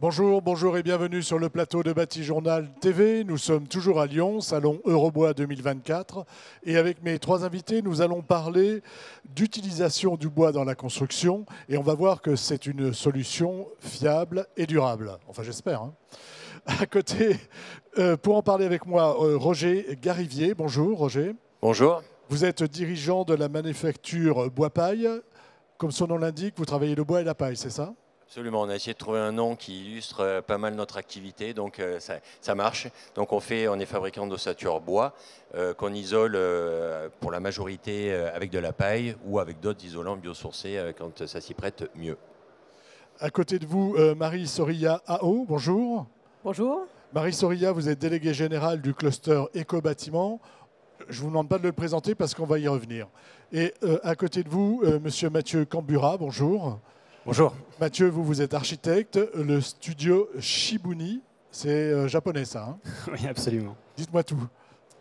Bonjour, bonjour et bienvenue sur le plateau de Bâti-Journal TV. Nous sommes toujours à Lyon, salon Eurobois 2024. Et avec mes trois invités, nous allons parler d'utilisation du bois dans la construction. Et on va voir que c'est une solution fiable et durable. Enfin, j'espère. À côté, pour en parler avec moi, Roger Garivier. Bonjour, Roger. Bonjour. Vous êtes dirigeant de la manufacture Bois-Paille. Comme son nom l'indique, vous travaillez le bois et la paille, c'est ça ? Absolument, on a essayé de trouver un nom qui illustre pas mal notre activité, donc ça marche. Donc on est fabricant d'ossature bois qu'on isole pour la majorité avec de la paille ou avec d'autres isolants biosourcés quand ça s'y prête mieux. À côté de vous, Marie Sorilla AO, bonjour. Bonjour. Marie Sorilla, vous êtes déléguée générale du cluster Éco-Bâtiment. Je ne vous demande pas de le présenter parce qu'on va y revenir. Et à côté de vous, monsieur Mathieu Cambura, bonjour. Bonjour. Mathieu, vous êtes architecte. Le studio Shibuni, c'est japonais ça, hein ? Oui, absolument. Dites-moi tout.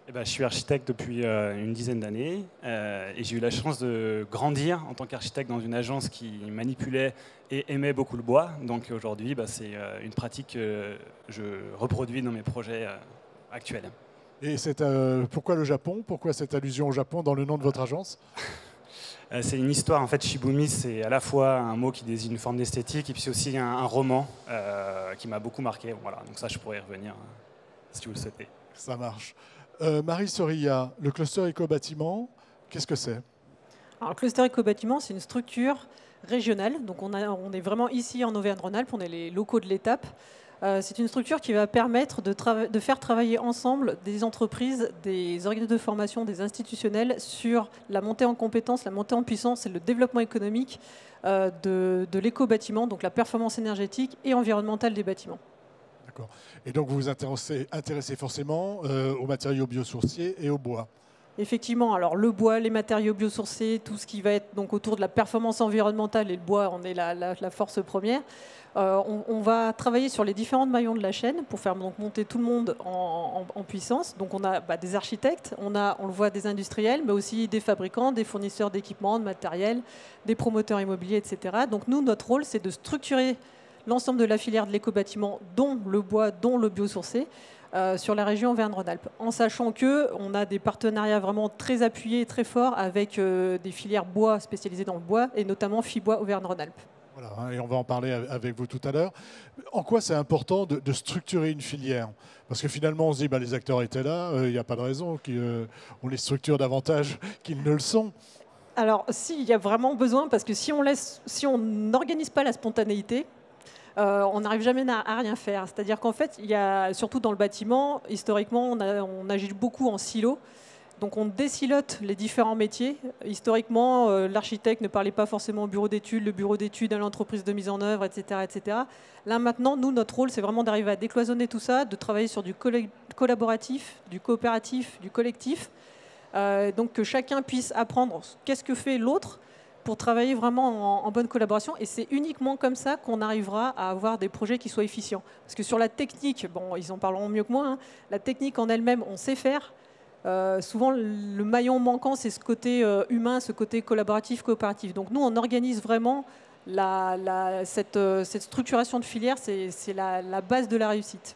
Eh ben, je suis architecte depuis une dizaine d'années et j'ai eu la chance de grandir en tant qu'architecte dans une agence qui manipulait et aimait beaucoup le bois. Donc aujourd'hui, c'est une pratique que je reproduis dans mes projets actuels. Et pourquoi le Japon ? Pourquoi cette allusion au Japon dans le nom de votre agence ? C'est une histoire, en fait, Shibumi, c'est à la fois un mot qui désigne une forme d'esthétique et puis c'est aussi un roman qui m'a beaucoup marqué. Voilà, donc ça, je pourrais y revenir si vous le souhaitez. Ça marche. Marie Sorilla, le cluster Éco-Bâtiment, qu'est-ce que c'est ? Alors, le cluster Éco-Bâtiment, c'est une structure régionale. Donc on est vraiment ici en Auvergne-Rhône-Alpes, on est les locaux de l'étape. C'est une structure qui va permettre de faire travailler ensemble des entreprises, des organismes de formation, des institutionnels sur la montée en compétences, la montée en puissance et le développement économique de l'éco-bâtiment, donc la performance énergétique et environnementale des bâtiments. D'accord. Et donc vous vous intéressez forcément aux matériaux biosourcés et au bois. Effectivement, alors le bois, les matériaux biosourcés, tout ce qui va être donc autour de la performance environnementale, et le bois en est la force première. On va travailler sur les différents maillons de la chaîne pour faire donc monter tout le monde en puissance. Donc on a des architectes, on le voit des industriels, mais aussi des fabricants, des fournisseurs d'équipements, de matériel, des promoteurs immobiliers, etc. Donc nous, notre rôle, c'est de structurer l'ensemble de la filière de l'éco-bâtiment, dont le bois, dont le biosourcé, sur la région Auvergne-Rhône-Alpes, en sachant qu'on a des partenariats vraiment très appuyés et très forts avec des filières bois spécialisées dans le bois, et notamment Fibois Auvergne-Rhône-Alpes. Voilà, et on va en parler avec vous tout à l'heure. En quoi c'est important de structurer une filière ? Parce que finalement, on se dit, les acteurs étaient là, il n'y a pas de raison qu'on les structure davantage qu'ils ne le sont. Alors, si, il y a vraiment besoin, parce que si on n'organise pas la spontanéité, on n'arrive jamais à rien faire. C'est-à-dire qu'en fait, il y a, surtout dans le bâtiment, historiquement, on agit beaucoup en silo. Donc on désilote les différents métiers. Historiquement, l'architecte ne parlait pas forcément au bureau d'études, le bureau d'études à l'entreprise de mise en œuvre, etc., etc. Là maintenant, nous, notre rôle, c'est vraiment d'arriver à décloisonner tout ça, de travailler sur du collaboratif, du coopératif, du collectif. Donc que chacun puisse apprendre qu'est-ce que fait l'autre pour travailler vraiment en bonne collaboration. Et c'est uniquement comme ça qu'on arrivera à avoir des projets qui soient efficients. Parce que sur la technique, ils en parleront mieux que moi, la technique en elle-même, on sait faire. Souvent, le maillon manquant, c'est ce côté humain, ce côté collaboratif, coopératif. Donc nous, on organise vraiment cette structuration de filière, c'est la base de la réussite.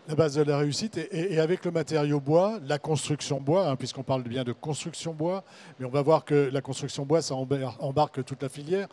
La base de la réussite, et avec le matériau bois, la construction bois, puisqu'on parle bien de construction bois, mais on va voir que la construction bois, ça embarque toute la filière.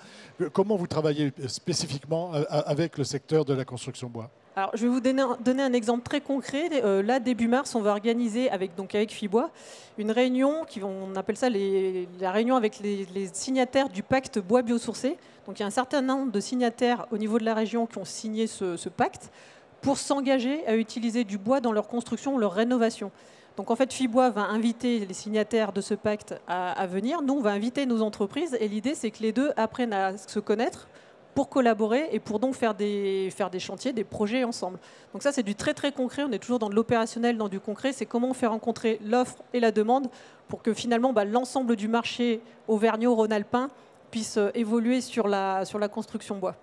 Comment vous travaillez spécifiquement avec le secteur de la construction bois ? Alors, je vais vous donner un exemple très concret. Là, début mars, on va organiser avec Fibois une réunion, on appelle ça la réunion avec les signataires du pacte bois biosourcé. Donc, il y a un certain nombre de signataires au niveau de la région qui ont signé ce pacte pour s'engager à utiliser du bois dans leur construction ou leur rénovation. Donc, en fait, Fibois va inviter les signataires de ce pacte à venir. Nous, on va inviter nos entreprises. Et l'idée, c'est que les deux apprennent à se connaître pour collaborer et pour donc faire des chantiers, des projets ensemble. Donc ça, c'est du très très concret. On est toujours dans de l'opérationnel, dans du concret. C'est comment on fait rencontrer l'offre et la demande pour que finalement l'ensemble du marché auvergnat-rhône-alpin puisse évoluer sur la construction bois.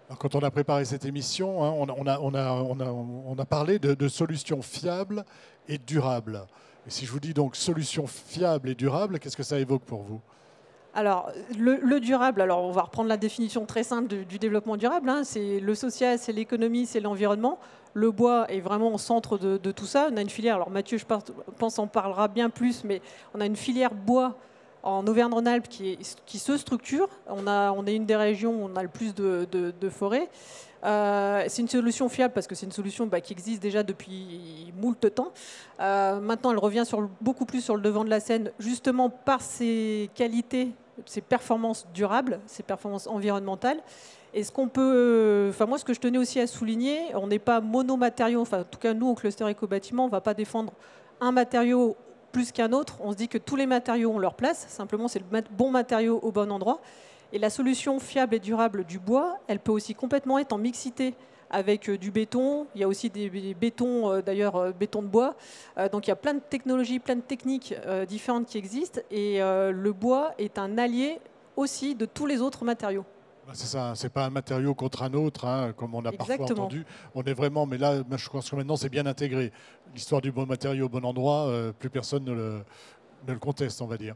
Alors, quand on a préparé cette émission, on a parlé de solutions fiables et durables. Et si je vous dis donc solutions fiables et durables, qu'est-ce que ça évoque pour vous ? Alors, le durable, alors on va reprendre la définition très simple du développement durable, hein, c'est le social, c'est l'économie, c'est l'environnement. Le bois est vraiment au centre de tout ça. On a une filière, alors Mathieu, je pense, en parlera bien plus, mais on a une filière bois en Auvergne-Rhône-Alpes qui se structure. On est une des régions où on a le plus de forêts. C'est une solution fiable parce que c'est une solution qui existe déjà depuis moult temps. Maintenant, elle revient beaucoup plus sur le devant de la scène, justement par ses qualités, ses performances durables, ses performances environnementales. Et ce que je tenais aussi à souligner, on n'est pas monomatériaux. Enfin, en tout cas, nous, au cluster éco-bâtiment, on ne va pas défendre un matériau plus qu'un autre. On se dit que tous les matériaux ont leur place. Simplement, c'est le bon matériau au bon endroit. Et la solution fiable et durable du bois, elle peut aussi complètement être en mixité avec du béton. Il y a aussi des bétons, d'ailleurs, béton de bois. Donc il y a plein de technologies, plein de techniques différentes qui existent. Et le bois est un allié aussi de tous les autres matériaux. C'est ça, c'est pas un matériau contre un autre, hein, comme on a parfois entendu. On est vraiment, mais là, je pense que maintenant c'est bien intégré. L'histoire du bon matériau au bon endroit, plus personne ne le conteste, on va dire.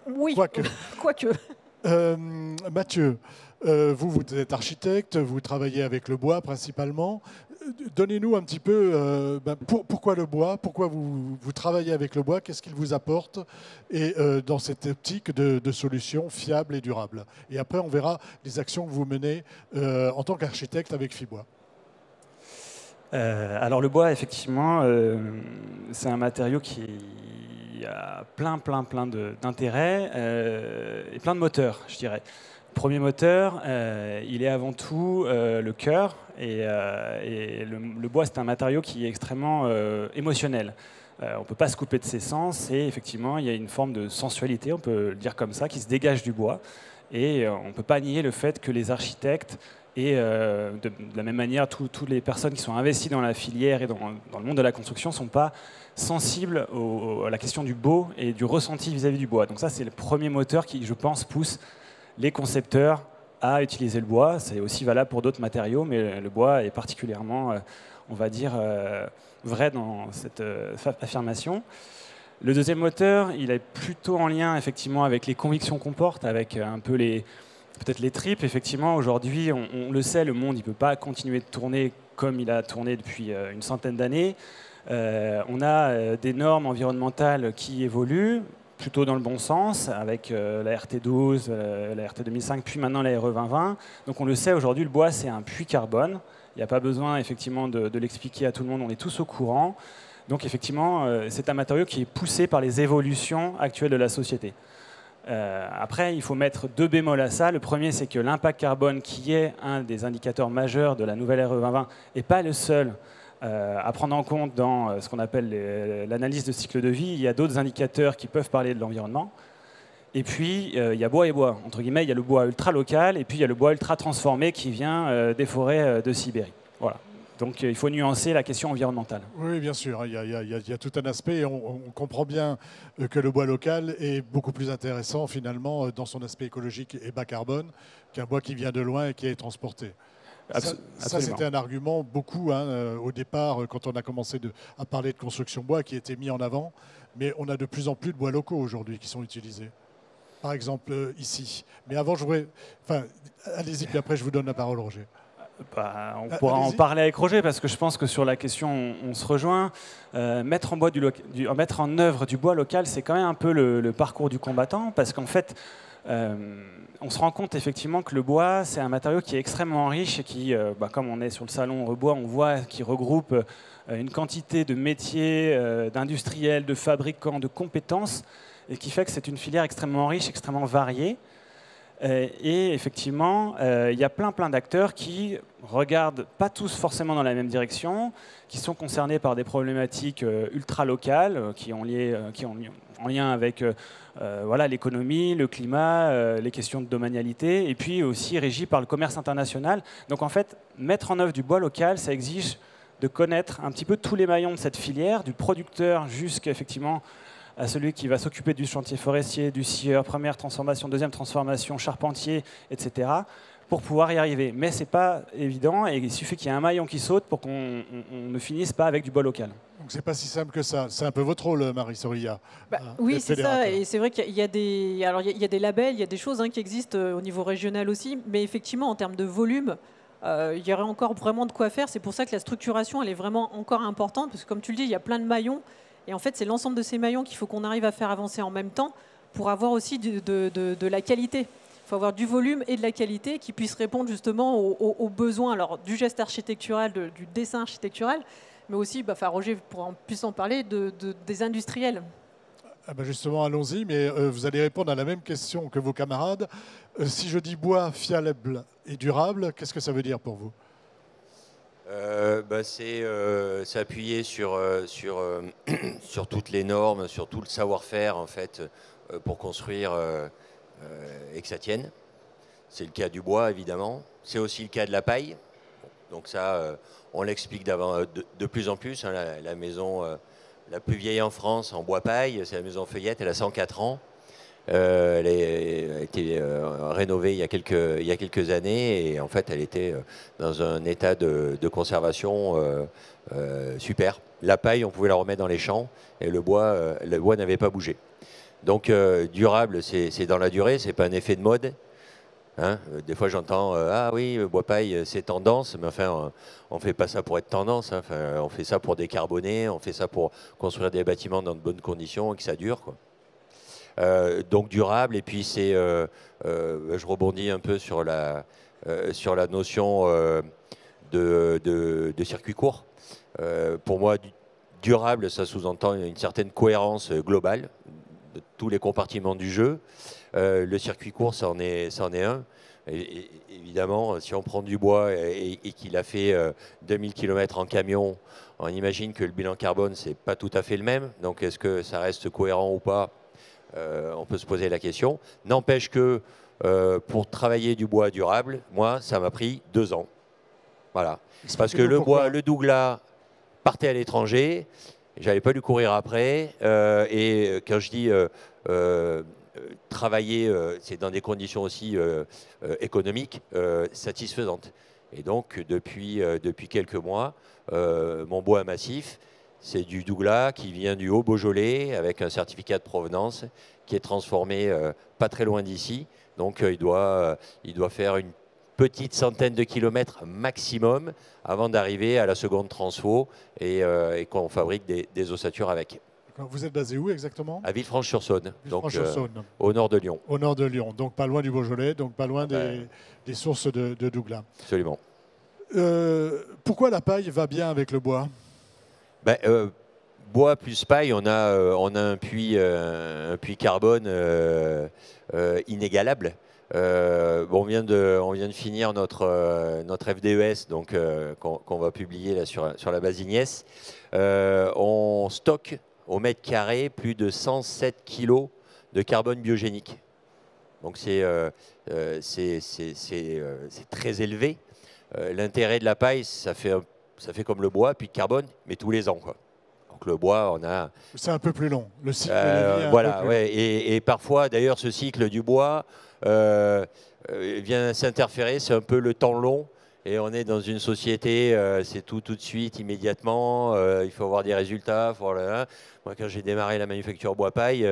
Oui, quoique. Mathieu, vous êtes architecte, vous travaillez avec le bois principalement. Donnez-nous un petit peu pourquoi le bois, pourquoi vous travaillez avec le bois, qu'est-ce qu'il vous apporte et dans cette optique de solutions fiables et durables. Et après, on verra les actions que vous menez en tant qu'architecte avec Fibois. Alors le bois, effectivement, c'est un matériau qui a plein d'intérêts et plein de moteurs, je dirais. Premier moteur, il est avant tout le cœur, et le bois, c'est un matériau qui est extrêmement émotionnel. On ne peut pas se couper de ses sens, et effectivement, il y a une forme de sensualité, on peut le dire comme ça, qui se dégage du bois. Et on ne peut pas nier le fait que les architectes et de la même manière, toutes les personnes qui sont investies dans la filière et dans le monde de la construction ne sont pas sensibles à la question du beau et du ressenti vis-à-vis du bois. Donc ça, c'est le premier moteur qui, je pense, pousse les concepteurs à utiliser le bois. C'est aussi valable pour d'autres matériaux, mais le bois est particulièrement, on va dire, vrai dans cette affirmation. Le deuxième moteur, il est plutôt en lien effectivement avec les convictions qu'on porte, avec un peu peut-être les tripes. Effectivement, aujourd'hui, on le sait, le monde ne peut pas continuer de tourner comme il a tourné depuis une centaine d'années. On a des normes environnementales qui évoluent, plutôt dans le bon sens, avec la RT12, la RT 2005, puis maintenant la RE 2020. Donc on le sait, aujourd'hui, le bois, c'est un puits carbone. Il n'y a pas besoin, effectivement, de l'expliquer à tout le monde, on est tous au courant. Donc effectivement, c'est un matériau qui est poussé par les évolutions actuelles de la société. Après, il faut mettre deux bémols à ça. Le premier, c'est que l'impact carbone, qui est un des indicateurs majeurs de la nouvelle RE 2020, n'est pas le seul à prendre en compte dans ce qu'on appelle l'analyse de cycle de vie. Il y a d'autres indicateurs qui peuvent parler de l'environnement. Et puis, il y a bois et bois. Entre guillemets, il y a le bois ultra local et puis il y a le bois ultra transformé qui vient des forêts de Sibérie. Voilà. Donc, il faut nuancer la question environnementale. Oui, bien sûr. Il y a tout un aspect. Et on comprend bien que le bois local est beaucoup plus intéressant, finalement, dans son aspect écologique et bas carbone, qu'un bois qui vient de loin et qui est transporté. Ça c'était un argument beaucoup au départ, quand on a commencé à parler de construction bois, qui était mis en avant. Mais on a de plus en plus de bois locaux aujourd'hui qui sont utilisés. Par exemple, ici. Mais avant, allez-y, puis après, je vous donne la parole, Roger. On pourra en parler avec Roger, parce que je pense que sur la question, on se rejoint. Mettre en œuvre du bois local, c'est quand même un peu le parcours du combattant, parce qu'en fait, on se rend compte effectivement que le bois, c'est un matériau qui est extrêmement riche et qui, comme on est sur le salon Rebois, on voit qu'il regroupe une quantité de métiers, d'industriels, de fabricants, de compétences, et qui fait que c'est une filière extrêmement riche, extrêmement variée. Et effectivement, il y a plein d'acteurs qui regardent pas tous forcément dans la même direction, qui sont concernés par des problématiques ultra locales, qui ont en lien avec l'économie, le climat, les questions de domanialité, et puis aussi régis par le commerce international. Donc en fait, mettre en œuvre du bois local, ça exige de connaître un petit peu tous les maillons de cette filière, du producteur jusqu'à effectivement à celui qui va s'occuper du chantier forestier, du scieur, première transformation, deuxième transformation, charpentier, etc., pour pouvoir y arriver. Mais ce n'est pas évident et il suffit qu'il y ait un maillon qui saute pour qu'on ne finisse pas avec du bois local. Donc c'est pas si simple que ça. C'est un peu votre rôle, Marie Soria. Oui, c'est ça. Et c'est vrai qu'il y a des, alors il y a des labels, il y a des choses qui existent au niveau régional aussi. Mais effectivement, en termes de volume, il y aurait encore vraiment de quoi faire. C'est pour ça que la structuration, elle est vraiment encore importante. Parce que comme tu le dis, il y a plein de maillons. Et en fait, c'est l'ensemble de ces maillons qu'il faut qu'on arrive à faire avancer en même temps pour avoir aussi de la qualité. Il faut avoir du volume et de la qualité qui puissent répondre justement aux besoins alors, du geste architectural, du dessin architectural, mais aussi, Roger pourra plus en parler, des industriels. Ah ben justement, allons-y, mais vous allez répondre à la même question que vos camarades. Si je dis bois fiable et durable, qu'est-ce que ça veut dire pour vous? C'est s'appuyer sur toutes les normes, sur tout le savoir-faire en fait, pour construire et que ça tienne. C'est le cas du bois évidemment. C'est aussi le cas de la paille. Donc ça, on l'explique de plus en plus. Hein, la maison la plus vieille en France en bois paille, c'est la maison Feuillette. Elle a 104 ans. Elle a été rénovée il y a quelques années et en fait elle était dans un état de conservation super. La paille, on pouvait la remettre dans les champs et le bois n'avait pas bougé. Donc durable, c'est dans la durée, c'est pas un effet de mode. Hein, des fois j'entends ah oui, le bois paille c'est tendance, mais enfin on fait pas ça pour être tendance. Hein. Enfin, on fait ça pour décarboner, on fait ça pour construire des bâtiments dans de bonnes conditions et que ça dure, quoi. Donc durable, et puis c'est, je rebondis un peu sur la notion de circuit court. Pour moi, durable, ça sous-entend une certaine cohérence globale de tous les compartiments du jeu. Le circuit court, ça en est un. Et évidemment, si on prend du bois et qu'il a fait 2000 km en camion, on imagine que le bilan carbone, c'est pas tout à fait le même. Donc est-ce que ça reste cohérent ou pas? On peut se poser la question. N'empêche que pour travailler du bois durable, moi, ça m'a pris 2 ans. Voilà. Parce que le bois, le Douglas, partait à l'étranger. J'avais pas dû courir après. Et quand je dis travailler, c'est dans des conditions aussi économiques satisfaisantes. Et donc, depuis quelques mois, mon bois massif, c'est du Douglas qui vient du Haut-Beaujolais avec un certificat de provenance qui est transformé pas très loin d'ici. Donc il doit faire une petite centaine de kilomètres maximum avant d'arriver à la seconde transfo et qu'on fabrique des ossatures avec. Vous êtes basé où exactement? À Villefranche-sur-Saône, donc Villefranche-sur-Saône. Au nord de Lyon. Au nord de Lyon, donc pas loin du Beaujolais, donc pas loin des sources de Douglas. Absolument. Pourquoi la paille va bien avec le bois? Bois plus paille, on a un puits carbone inégalable. On vient de finir notre FDES, donc qu'on va publier là sur la base Ignès. On stocke au mètre carré plus de 107 kg de carbone biogénique. Donc c'est très élevé. L'intérêt de la paille, ça fait comme le bois, puis de carbone, mais tous les ans, quoi. Donc le bois, on a... C'est un peu plus long, le cycle de vie est voilà, un peu plus ouais, et parfois, d'ailleurs, ce cycle du bois vient s'interférer, c'est un peu le temps long, et on est dans une société, c'est tout de suite, immédiatement, il faut avoir des résultats. Voilà. Moi, quand j'ai démarré la manufacture bois-paille,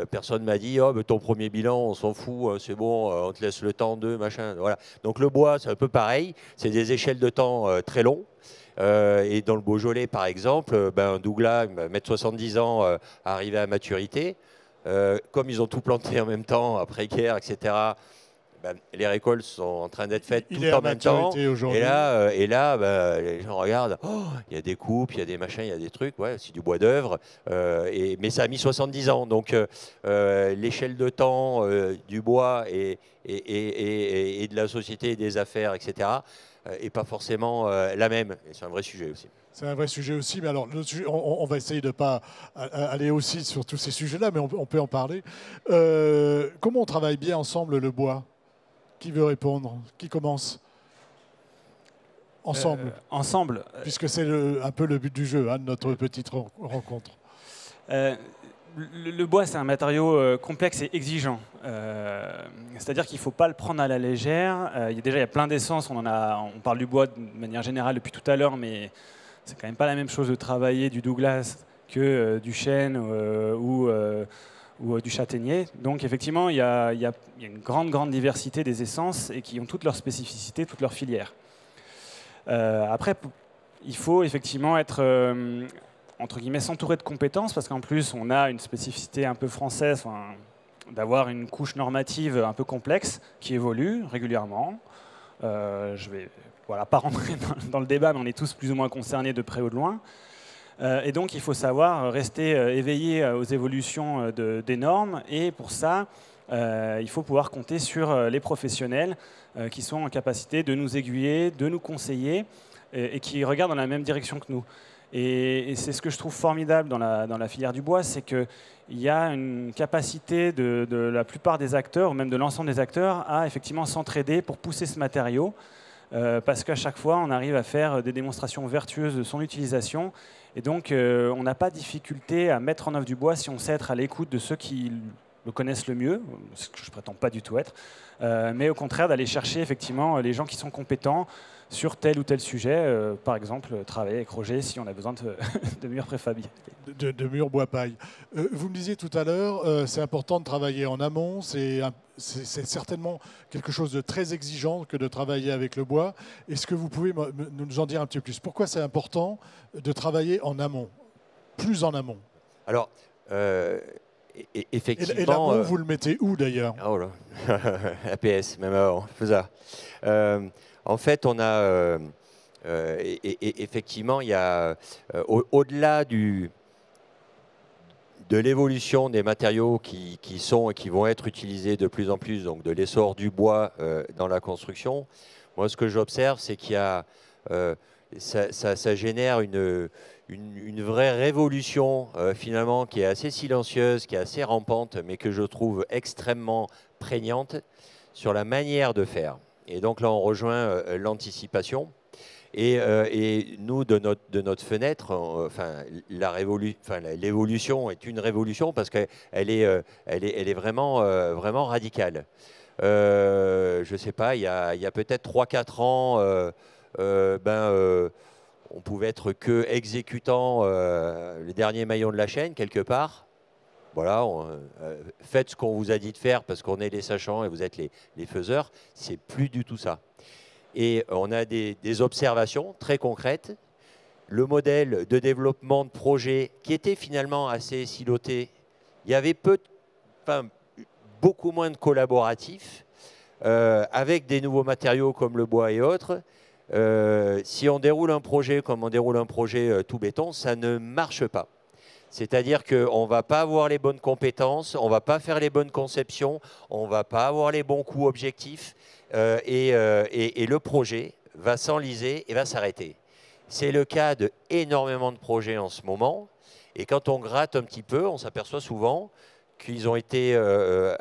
personne m'a dit oh, mais ton premier bilan, on s'en fout, c'est bon, on te laisse le temps de machin. Voilà. Donc le bois, c'est un peu pareil, c'est des échelles de temps très longs. Et dans le Beaujolais, par exemple, un Douglas il va mettre 70 ans à arriver à maturité. Comme ils ont tout planté en même temps, après-guerre, etc., les récoltes sont en train d'être faites tout en même temps. Et là les gens regardent, oh, il y a des coupes, il y a des machins, il y a des trucs, ouais, c'est du bois d'œuvre. Mais ça a mis 70 ans. Donc l'échelle de temps du bois et de la société et des affaires, etc., et pas forcément la même. Et c'est un vrai sujet aussi. C'est un vrai sujet aussi, mais alors on va essayer de ne pas aller aussi sur tous ces sujets-là, mais on peut en parler. Comment on travaille bien ensemble le bois? Qui veut répondre? Qui commence? Ensemble. Ensemble. Puisque c'est un peu le but du jeu, hein, de notre petite rencontre. Le bois, c'est un matériau complexe et exigeant. C'est-à-dire qu'il ne faut pas le prendre à la légère. Il y a plein d'essences. On parle du bois de manière générale depuis tout à l'heure, mais c'est quand même pas la même chose de travailler du Douglas que du chêne ou du châtaignier. Donc effectivement, il y a une grande diversité des essences et qui ont toutes leurs spécificités, toutes leurs filières. Après, il faut effectivement être entre guillemets s'entourer de compétences parce qu'en plus on a une spécificité un peu française, d'avoir une couche normative un peu complexe qui évolue régulièrement. Je vais pas rentrer dans le débat, mais on est tous plus ou moins concernés de près ou de loin. Et donc il faut savoir rester éveillé aux évolutions des normes, et pour ça il faut pouvoir compter sur les professionnels qui sont en capacité de nous aiguiller, de nous conseiller et qui regardent dans la même direction que nous. Et c'est ce que je trouve formidable dans la filière du bois, c'est qu'il y a une capacité de la plupart des acteurs, ou même de l'ensemble des acteurs, à effectivement s'entraider pour pousser ce matériau, parce qu'à chaque fois, on arrive à faire des démonstrations vertueuses de son utilisation. Et donc, on n'a pas de difficulté à mettre en œuvre du bois si on sait être à l'écoute de ceux qui le connaissent le mieux, ce que je ne prétends pas du tout être, mais au contraire d'aller chercher effectivement les gens qui sont compétents sur tel ou tel sujet, par exemple travailler avec Roger si on a besoin de murs préfabriqués. De murs bois paille. Vous me disiez tout à l'heure, c'est important de travailler en amont, c'est certainement quelque chose de très exigeant que de travailler avec le bois. Est-ce que vous pouvez nous en dire un petit peu plus? Pourquoi c'est important de travailler en amont, plus en amont? Alors, effectivement... Et l'amont, vous le mettez où d'ailleurs? Oh là, APS, même avant, faisable. En fait, on a effectivement, il y a au-delà de l'évolution des matériaux qui sont et qui vont être utilisés de plus en plus, donc de l'essor du bois dans la construction. Moi, ce que j'observe, c'est qu'il y a ça génère une vraie révolution finalement qui est assez silencieuse, qui est assez rampante, mais que je trouve extrêmement prégnante sur la manière de faire. Et donc là, on rejoint l'anticipation. Et nous, de notre fenêtre, l'évolution est une révolution parce qu'elle est vraiment radicale. Je ne sais pas, il y a peut-être 3-4 ans, on pouvait être que exécutant le dernier maillon de la chaîne, quelque part. Voilà, faites ce qu'on vous a dit de faire parce qu'on est les sachants et vous êtes les faiseurs. C'est plus du tout ça. Et on a des observations très concrètes. Le modèle de développement de projet qui était finalement assez siloté, il y avait beaucoup moins de collaboratifs avec des nouveaux matériaux comme le bois et autres. Si on déroule un projet comme on déroule un projet tout béton, ça ne marche pas. C'est-à-dire qu'on ne va pas avoir les bonnes compétences, on ne va pas faire les bonnes conceptions, on ne va pas avoir les bons coûts objectifs et le projet va s'enliser et va s'arrêter. C'est le cas d'énormément de projets en ce moment. Et quand on gratte un petit peu, on s'aperçoit souvent qu'ils ont été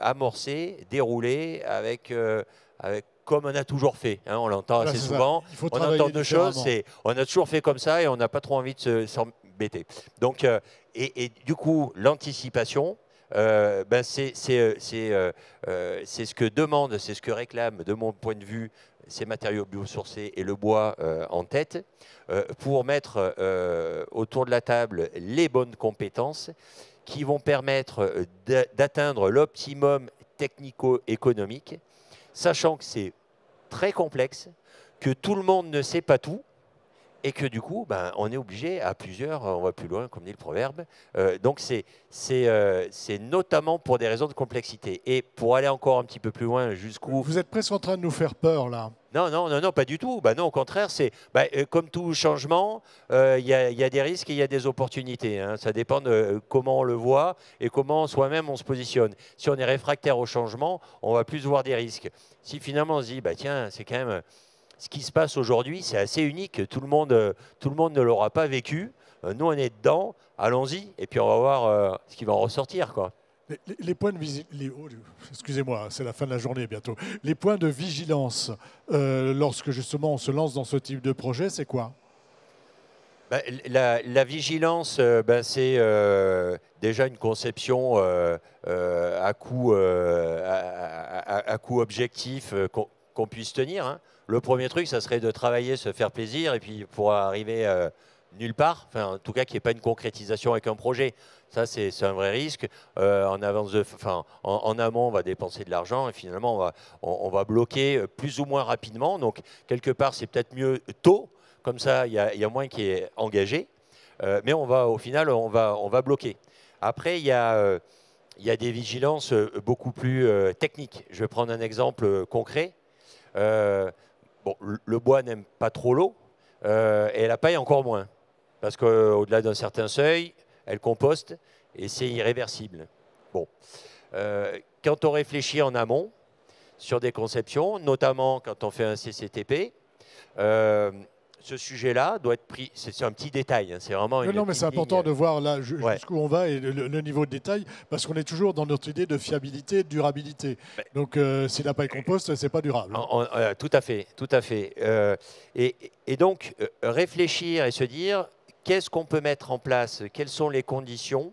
amorcés, déroulés avec comme on a toujours fait. Hein, on l'entend assez souvent. On entend deux choses, on a toujours fait comme ça et on n'a pas trop envie de s'embêter. Donc, et du coup, l'anticipation, c'est ce que demande, c'est ce que réclame, de mon point de vue, ces matériaux biosourcés et le bois en tête, pour mettre autour de la table les bonnes compétences qui vont permettre d'atteindre l'optimum technico-économique, sachant que c'est très complexe, que tout le monde ne sait pas tout, et que du coup, on est obligé à plusieurs, on va plus loin, comme dit le proverbe. Donc c'est notamment pour des raisons de complexité. Et pour aller encore un petit peu plus loin, jusqu'où... Vous êtes presque en train de nous faire peur, là. Non, pas du tout. Non, au contraire, c'est comme tout changement, il y a des risques et il y a des opportunités. Hein. Ça dépend de comment on le voit et comment soi-même on se positionne. Si on est réfractaire au changement, on va plus voir des risques. Si finalement on se dit, tiens, c'est quand même... Ce qui se passe aujourd'hui, c'est assez unique. Tout le monde ne l'aura pas vécu. Nous, on est dedans. Allons-y. Et puis, on va voir ce qui va en ressortir, quoi. Les points de excusez-moi, c'est la fin de la journée bientôt. Les points de vigilance, lorsque justement on se lance dans ce type de projet, c'est quoi? La vigilance, c'est déjà une conception à coût objectif qu'on puisse tenir. Hein. Le premier truc, ça serait de travailler, se faire plaisir, et puis pour arriver nulle part, enfin, en tout cas qu'il n'y ait pas une concrétisation avec un projet. Ça, c'est un vrai risque. En amont, on va dépenser de l'argent et finalement, on va bloquer plus ou moins rapidement. Donc, quelque part, c'est peut-être mieux tôt. Comme ça, il y a moins qui est engagé. Mais au final, on va bloquer. Après, il y a des vigilances beaucoup plus techniques. Je vais prendre un exemple concret. Le bois n'aime pas trop l'eau et la paille encore moins. Parce qu'au-delà d'un certain seuil, elle composte et c'est irréversible. Bon. Quand on réfléchit en amont sur des conceptions, notamment quand on fait un CCTP, ce sujet-là doit être pris. C'est un petit détail. Hein, c'est vraiment non, mais c'est important de voir là jusqu'où on va et le niveau de détail, parce qu'on est toujours dans notre idée de fiabilité, de durabilité. Donc, si la paille compost, c'est pas durable. Tout à fait, tout à fait. Et donc, réfléchir et se dire qu'est-ce qu'on peut mettre en place, quelles sont les conditions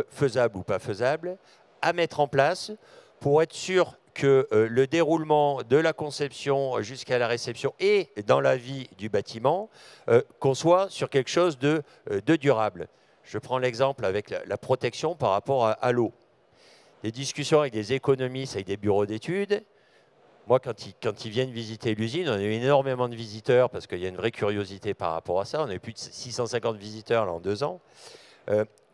faisables ou pas faisables à mettre en place pour être sûr que le déroulement de la conception jusqu'à la réception et dans la vie du bâtiment, qu'on soit sur quelque chose de durable. Je prends l'exemple avec la protection par rapport à l'eau. Des discussions avec des économistes, avec des bureaux d'études. Moi, quand ils viennent visiter l'usine, on a eu énormément de visiteurs parce qu'il y a une vraie curiosité par rapport à ça. On a eu plus de 650 visiteurs là, en 2 ans.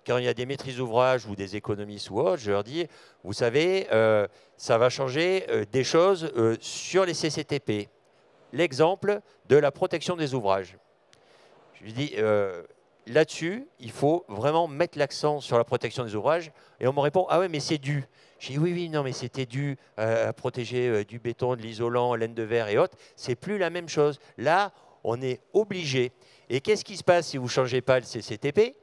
Quand il y a des maîtrises d'ouvrage ou des économistes ou autres, je leur dis, vous savez, ça va changer des choses sur les CCTP. L'exemple de la protection des ouvrages. Je lui dis, là-dessus, il faut vraiment mettre l'accent sur la protection des ouvrages. Et on me répond, ah ouais, mais c'est dû. Je dis, oui, non, mais c'était dû à protéger du béton, de l'isolant, laine de verre et autres. C'est plus la même chose. Là, on est obligé. Et qu'est-ce qui se passe si vous ne changez pas le CCTP ?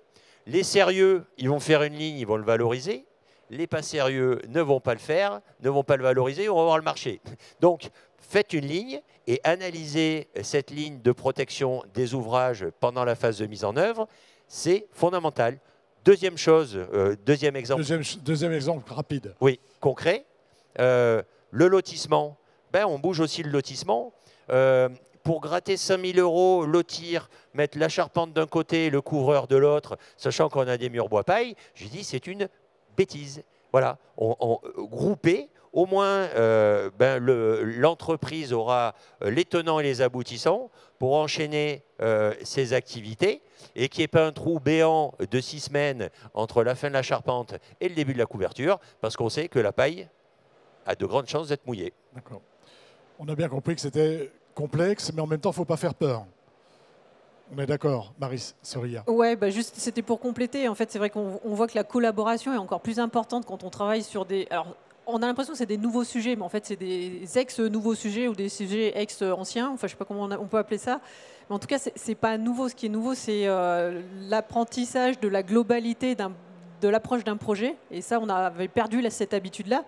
Les sérieux, ils vont faire une ligne, ils vont le valoriser. Les pas sérieux ne vont pas le faire, ne vont pas le valoriser, on va voir le marché. Donc, faites une ligne et analysez cette ligne de protection des ouvrages pendant la phase de mise en œuvre. C'est fondamental. Deuxième chose, deuxième exemple. Deuxième exemple rapide. Oui, concret. Le lotissement. On bouge aussi le lotissement. Pour gratter 5 000 €, lotir, mettre la charpente d'un côté et le couvreur de l'autre, sachant qu'on a des murs bois paille, je dis c'est une bêtise. Voilà, grouper, au moins l'entreprise aura les tenants et les aboutissants pour enchaîner ses activités et qu'il n'y ait pas un trou béant de 6 semaines entre la fin de la charpente et le début de la couverture, parce qu'on sait que la paille a de grandes chances d'être mouillée. D'accord. On a bien compris que c'était complexe, mais en même temps, il ne faut pas faire peur. On est d'accord, Maris Soria. Ouais, juste, c'était pour compléter. En fait, c'est vrai qu'on voit que la collaboration est encore plus importante quand on travaille sur des... Alors, on a l'impression que c'est des nouveaux sujets, mais en fait, c'est des ex-nouveaux sujets ou des sujets ex-anciens. Enfin, je ne sais pas comment on peut appeler ça. Mais en tout cas, ce n'est pas nouveau. Ce qui est nouveau, c'est l'apprentissage de la globalité de l'approche d'un projet. Et ça, on avait perdu cette habitude-là.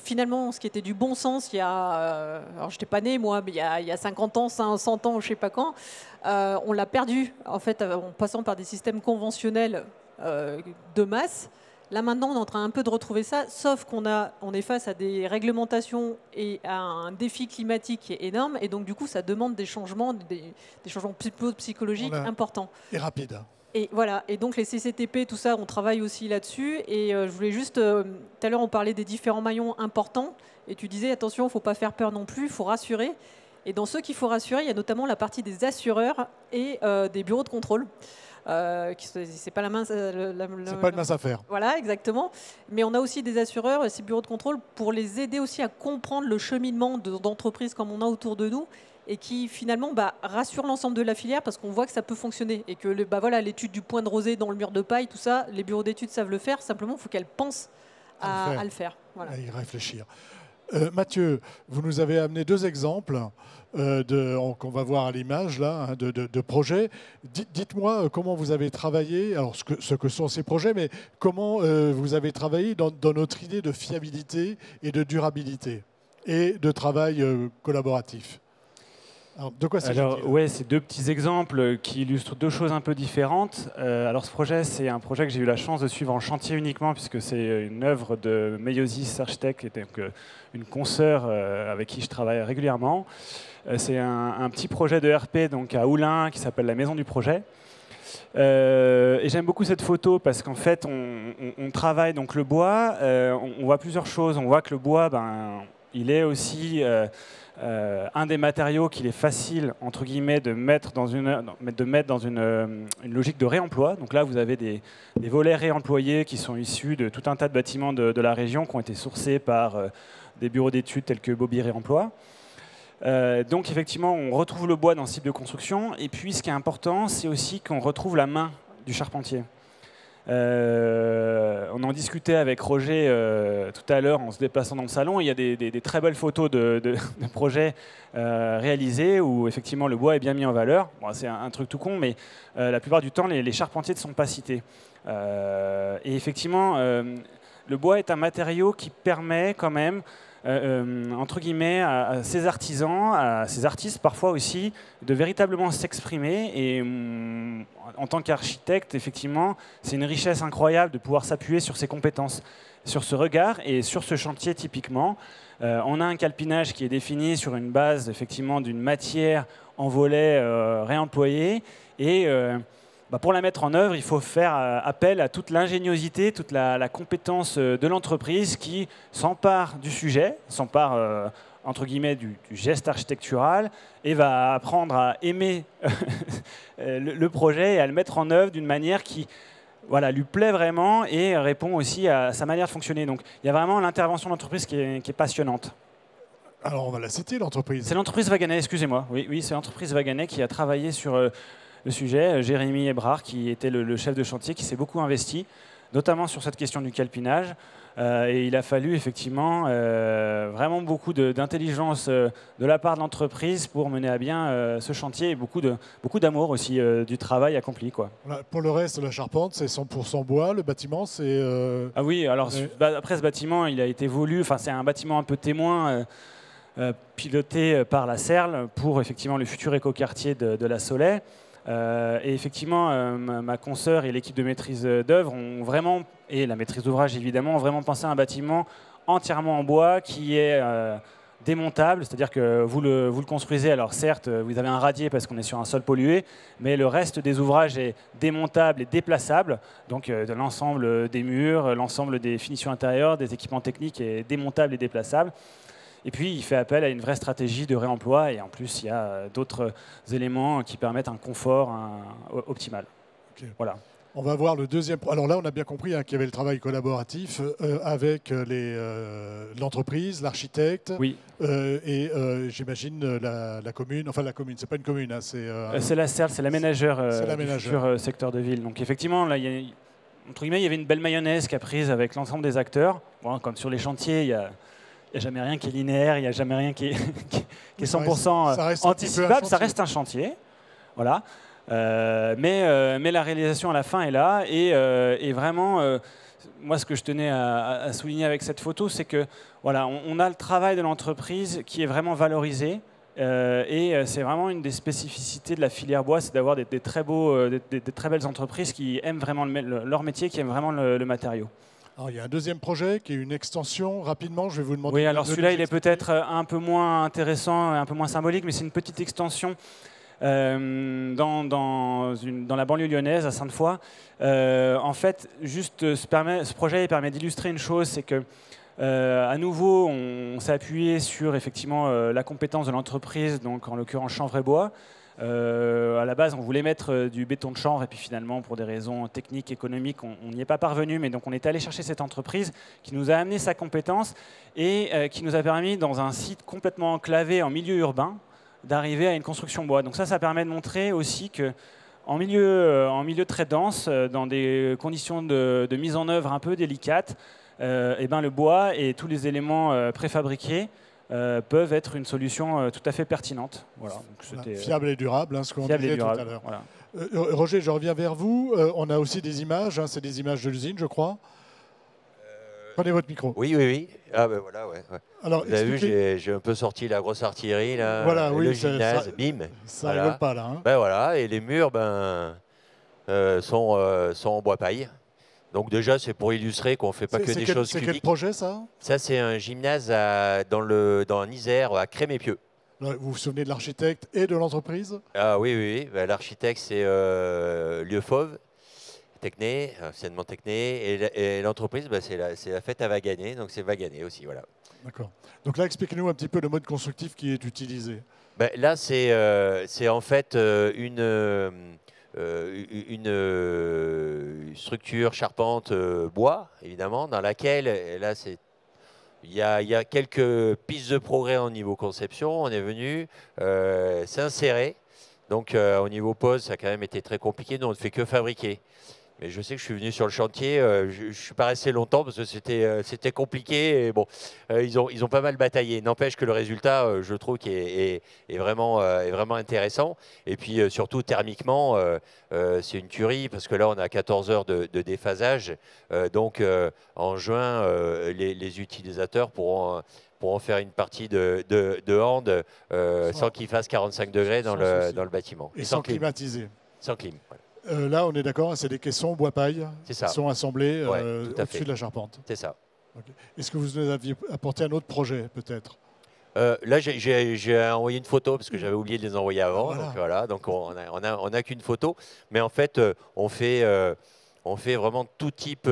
Finalement, ce qui était du bon sens il y a... alors, je n'étais pas née, moi, mais il y a 50 ans, 100 ans, je ne sais pas quand, on l'a perdu, en fait, en passant par des systèmes conventionnels de masse. Là, maintenant, on est en train un peu de retrouver ça, sauf qu'on est face à des réglementations et à un défi climatique qui est énorme. Et donc, du coup, ça demande des changements psychologiques importants. Et rapides. Et voilà, et donc les CCTP, tout ça, on travaille aussi là-dessus. Et je voulais juste, tout à l'heure, on parlait des différents maillons importants. Et tu disais, attention, il ne faut pas faire peur non plus, il faut rassurer. Et dans ceux qu'il faut rassurer, il y a notamment la partie des assureurs et des bureaux de contrôle. C'est pas la mince, c'est pas une mince affaire. Voilà, exactement. Mais on a aussi des assureurs, ces bureaux de contrôle, pour les aider aussi à comprendre le cheminement d'entreprises comme on a autour de nous, et qui finalement rassure l'ensemble de la filière parce qu'on voit que ça peut fonctionner et que l'étude du point de rosée dans le mur de paille, tout ça, les bureaux d'études savent le faire. Simplement, il faut qu'elles pensent à le faire. Voilà. À y réfléchir. Mathieu, vous nous avez amené 2 exemples qu'on va voir à l'image là, hein, de projets. Dites-moi comment vous avez travaillé, alors ce que sont ces projets, mais comment vous avez travaillé dans notre idée de fiabilité et de durabilité et de travail collaboratif. Alors, de quoi s'agit-il? Alors, ouais, c'est deux petits exemples qui illustrent deux choses un peu différentes. Alors, ce projet, c'est un projet que j'ai eu la chance de suivre en chantier uniquement, puisque c'est une œuvre de Meiosis Architect, qui est donc une consoeur avec qui je travaille régulièrement. C'est un petit projet de RP donc à Oulin qui s'appelle la Maison du Projet. Et j'aime beaucoup cette photo parce qu'en fait, on travaille donc le bois. On voit plusieurs choses. On voit que le bois, il est aussi un des matériaux qu'il est facile entre guillemets de mettre dans une logique de réemploi. Donc là, vous avez des volets réemployés qui sont issus de tout un tas de bâtiments de la région qui ont été sourcés par des bureaux d'études tels que Bobby Réemploi. Donc effectivement, on retrouve le bois dans ce type de construction. Et puis, ce qui est important, c'est aussi qu'on retrouve la main du charpentier. On en discutait avec Roger tout à l'heure en se déplaçant dans le salon. Il y a des très belles photos de projets réalisés où effectivement le bois est bien mis en valeur. Bon, c'est un truc tout con, mais la plupart du temps, les charpentiers ne sont pas cités. Et effectivement, le bois est un matériau qui permet quand même entre guillemets, à ces artisans, à ces artistes parfois aussi, de véritablement s'exprimer. Et en tant qu'architecte, effectivement, c'est une richesse incroyable de pouvoir s'appuyer sur ses compétences, sur ce regard et sur ce chantier typiquement. On a un calpinage qui est défini sur une base effectivement d'une matière en volets réemployés et pour la mettre en œuvre, il faut faire appel à toute l'ingéniosité, toute la compétence de l'entreprise qui s'empare du sujet, s'empare entre guillemets du geste architectural et va apprendre à aimer le projet et à le mettre en œuvre d'une manière qui lui plaît vraiment et répond aussi à sa manière de fonctionner. Donc il y a vraiment l'intervention de l'entreprise qui est passionnante. Alors on va la citer, l'entreprise. C'est l'entreprise Vaganet, excusez-moi. Oui, c'est l'entreprise Vaganet qui a travaillé sur le sujet. Jérémy Hébrard, qui était le chef de chantier, qui s'est beaucoup investi, notamment sur cette question du calpinage. Et il a fallu effectivement vraiment beaucoup d'intelligence de la part de l'entreprise pour mener à bien ce chantier et beaucoup d'amour aussi du travail accompli, quoi. Voilà, pour le reste, la charpente, c'est 100% bois. Le bâtiment, c'est... Ah oui, alors après ce bâtiment, il a été voulu, c'est un bâtiment un peu témoin piloté par la CERL pour effectivement le futur écoquartier de la Soleil. Et effectivement, ma consoeur et l'équipe de maîtrise d'œuvre ont vraiment, et la maîtrise d'ouvrage évidemment, ont vraiment pensé à un bâtiment entièrement en bois qui est démontable, c'est-à-dire que vous le construisez, alors certes, vous avez un radier parce qu'on est sur un sol pollué, mais le reste des ouvrages est démontable et déplaçable, donc de l'ensemble des murs, l'ensemble des finitions intérieures, des équipements techniques est démontable et déplaçable. Et puis, il fait appel à une vraie stratégie de réemploi. Et en plus, il y a d'autres éléments qui permettent un confort optimal. Okay. Voilà. On va voir le deuxième. Alors là, on a bien compris qu'il y avait le travail collaboratif avec l'entreprise, l'architecte. Oui. Et j'imagine la commune. Enfin, la commune, c'est pas une commune. C'est la CERL, c'est l'aménageur sur secteur de ville. Donc effectivement, là, entre guillemets, il y avait une belle mayonnaise qui a prise avec l'ensemble des acteurs. Bon, comme sur les chantiers, il n'y a jamais rien qui est linéaire, il n'y a jamais rien qui est 100% anticipable. Ça reste un chantier. Voilà. Mais la réalisation à la fin est là. Et vraiment, moi, ce que je tenais à souligner avec cette photo, c'est que voilà, on a le travail de l'entreprise qui est vraiment valorisé. Et c'est vraiment une des spécificités de la filière bois, c'est d'avoir des très belles entreprises qui aiment vraiment leur métier, qui aiment vraiment le matériau. Alors, il y a un deuxième projet qui est une extension. Rapidement, je vais vous demander... Oui, alors celui-là, il est peut-être un peu moins intéressant, un peu moins symbolique, mais c'est une petite extension dans la banlieue lyonnaise, à Sainte-Foy. En fait, juste ce projet permet d'illustrer une chose, c'est que à nouveau, on s'est appuyé sur effectivement la compétence de l'entreprise, donc en l'occurrence Chanvre et Bois. À la base, on voulait mettre du béton de chanvre et puis finalement, pour des raisons techniques, économiques, on n'y est pas parvenu. Mais donc, on est allé chercher cette entreprise qui nous a amené sa compétence et qui nous a permis, dans un site complètement enclavé en milieu urbain, d'arriver à une construction bois. Donc ça permet de montrer aussi que en milieu très dense, dans des conditions de mise en œuvre un peu délicates, le bois et tous les éléments préfabriqués peuvent être une solution tout à fait pertinente. Voilà. Donc fiable et durable, ce qu'on disait tout à l'heure. Voilà. Roger, je reviens vers vous. On a aussi des images, c'est des images de l'usine, je crois. Prenez votre micro. Oui, oui, oui. Ah ben voilà, ouais. Alors, Vous avez vu, j'ai un peu sorti la grosse artillerie, là, voilà, oui, le gymnase, bim. Ça voilà. rigole pas là. Hein. Ben voilà, et les murs sont en bois paille. Donc déjà, c'est pour illustrer qu'on ne fait pas que des choses C'est cubiques. quel projet ça? Ça, c'est un gymnase dans l'Isère, à Crémépieux. Vous vous souvenez de l'architecte et de l'entreprise? Ah oui, oui, oui. Ben, l'architecte, c'est Lieufauve, Techné, anciennement Techné, et l'entreprise, ben, c'est la fête à Vagané, donc c'est Vagané aussi, voilà. D'accord. Donc là, expliquez-nous un petit peu le mode constructif qui est utilisé. Ben, là, c'est en fait une structure charpente bois, évidemment, dans laquelle, et là, il y a quelques pistes de progrès au niveau conception. On est venu s'insérer. Donc, au niveau pose, ça a quand même été très compliqué. Nous, on ne fait que fabriquer. Mais je sais que je suis venu sur le chantier, je ne suis pas resté longtemps parce que c'était compliqué. Et bon, ils ont pas mal bataillé. N'empêche que le résultat, je trouve, est vraiment intéressant. Et puis surtout, thermiquement, c'est une tuerie parce que là, on a 14 heures de déphasage. Donc, en juin, les utilisateurs pourront faire une partie de hand sans qu'il fasse 45 degrés dans le bâtiment. Et sans climatiser. Sans clim, voilà. Là, on est d'accord, c'est des caissons bois paille qui sont assemblés au-dessus de la charpente. C'est ça. Okay. Est-ce que vous nous aviez apporté un autre projet, peut-être? Là, j'ai envoyé une photo parce que j'avais oublié de les envoyer avant. Donc on a qu'une photo. Mais en fait, on fait vraiment tout type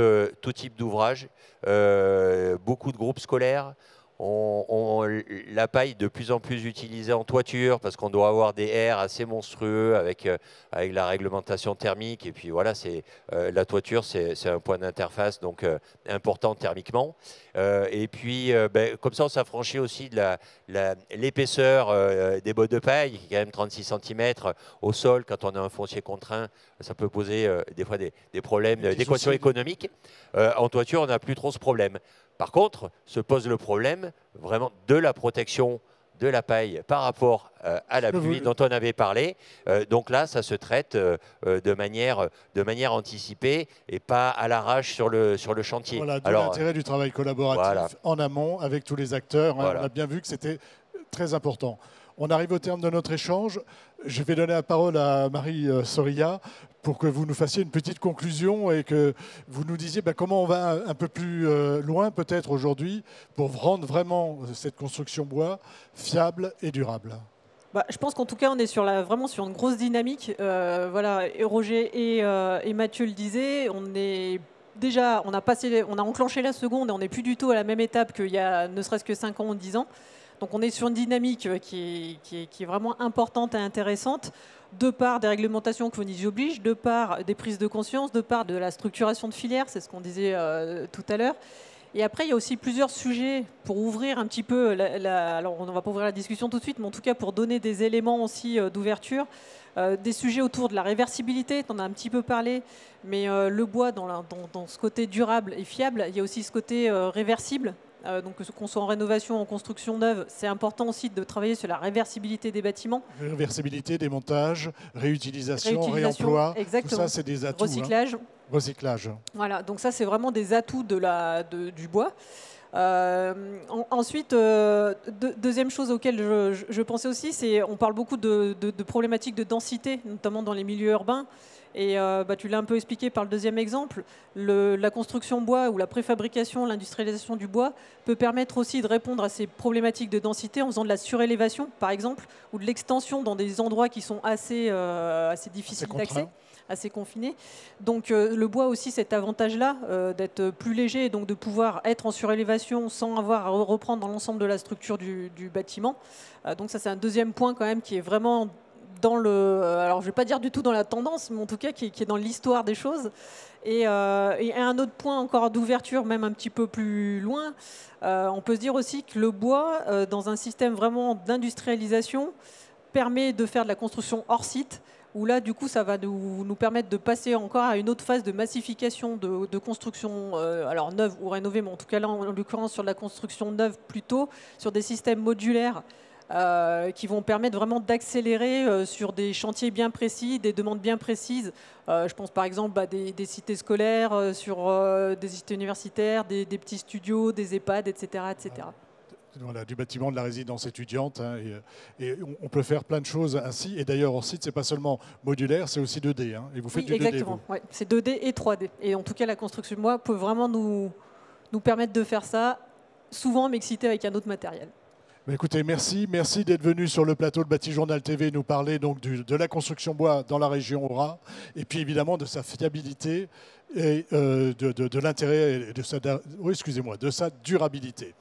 d'ouvrage. Beaucoup de groupes scolaires. La paille de plus en plus utilisée en toiture parce qu'on doit avoir des airs assez monstrueux avec la réglementation thermique. Et puis voilà, la toiture, c'est un point d'interface donc important thermiquement. Et puis comme ça, on s'affranchit aussi de l'épaisseur des bottes de paille, qui est quand même 36 cm au sol. Quand on a un foncier contraint, ça peut poser des fois des problèmes d'équation économique. En toiture, on n'a plus trop ce problème. Par contre, se pose le problème vraiment de la protection de la paille par rapport à la pluie dont on avait parlé. Donc là, ça se traite de manière anticipée et pas à l'arrache sur le chantier. Voilà, d'où l'intérêt du travail collaboratif en amont avec tous les acteurs. On a bien vu que c'était très important. On arrive au terme de notre échange. Je vais donner la parole à Marie Soria pour que vous nous fassiez une petite conclusion et que vous nous disiez comment on va un peu plus loin peut-être aujourd'hui pour rendre vraiment cette construction bois fiable et durable. Je pense qu'en tout cas, on est vraiment sur une grosse dynamique. Voilà, et Roger et Mathieu le disaient, on a enclenché la seconde et on n'est plus du tout à la même étape qu'il y a ne serait-ce que 5 ans ou 10 ans. Donc on est sur une dynamique qui est vraiment importante et intéressante, de part des réglementations qui nous y obligent, de part des prises de conscience, de part de la structuration de filières, c'est ce qu'on disait tout à l'heure. Et après, il y a aussi plusieurs sujets pour ouvrir un petit peu, alors on ne va pas ouvrir la discussion tout de suite, mais en tout cas pour donner des éléments aussi d'ouverture, des sujets autour de la réversibilité, tu en as un petit peu parlé, mais le bois dans ce côté durable et fiable, il y a aussi ce côté réversible. Donc qu'on soit en rénovation, en construction neuve, c'est important aussi de travailler sur la réversibilité des bâtiments. Réversibilité, démontage, réutilisation, réemploi, exactement. Tout ça c'est des atouts. Recyclage. Recyclage. Voilà, donc ça c'est vraiment des atouts du bois. Ensuite, deuxième chose auquel je pensais aussi, c'est on parle beaucoup de problématiques de densité, notamment dans les milieux urbains. Et tu l'as un peu expliqué par le deuxième exemple, la construction bois ou la préfabrication, l'industrialisation du bois peut permettre aussi de répondre à ces problématiques de densité en faisant de la surélévation, par exemple, ou de l'extension dans des endroits qui sont assez difficiles d'accès, assez confinés. Donc le bois a aussi cet avantage-là d'être plus léger et donc de pouvoir être en surélévation sans avoir à reprendre dans l'ensemble de la structure du bâtiment. Donc ça c'est un deuxième point quand même qui est vraiment alors je ne vais pas dire du tout dans la tendance, mais en tout cas qui est dans l'histoire des choses. Et un autre point encore d'ouverture, même un petit peu plus loin, on peut se dire aussi que le bois, dans un système vraiment d'industrialisation, permet de faire de la construction hors site, où là, du coup, ça va nous permettre de passer encore à une autre phase de massification de construction, alors neuve ou rénovée, mais en tout cas là, en l'occurrence, sur de la construction neuve plutôt, sur des systèmes modulaires, qui vont permettre vraiment d'accélérer sur des chantiers bien précis, des demandes bien précises. Je pense par exemple à des cités scolaires, sur des cités universitaires, des petits studios, des EHPAD, etc. etc. Voilà, du bâtiment de la résidence étudiante. Hein, et on peut faire plein de choses ainsi. Et d'ailleurs, hors site, ce n'est pas seulement modulaire, c'est aussi 2D. Hein, et vous faites du 2D. Exactement. Ouais, c'est 2D et 3D. Et en tout cas, la construction de bois peut vraiment nous permettre de faire ça, souvent mixité avec un autre matériel. Écoutez, merci d'être venu sur le plateau de Bâti-Journal TV nous parler donc de la construction bois dans la région Aura et puis évidemment de sa fiabilité et de l'intérêt et de sa durabilité.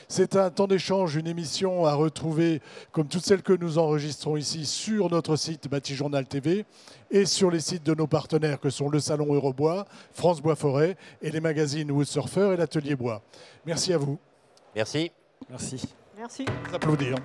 C'est un temps d'échange, une émission à retrouver comme toutes celles que nous enregistrons ici sur notre site Bâti-Journal TV et sur les sites de nos partenaires que sont le Salon Eurobois, France Bois Forêt et les magazines Wood Surfer et l'Atelier Bois. Merci à vous. Merci. Merci. Merci. Applaudissements.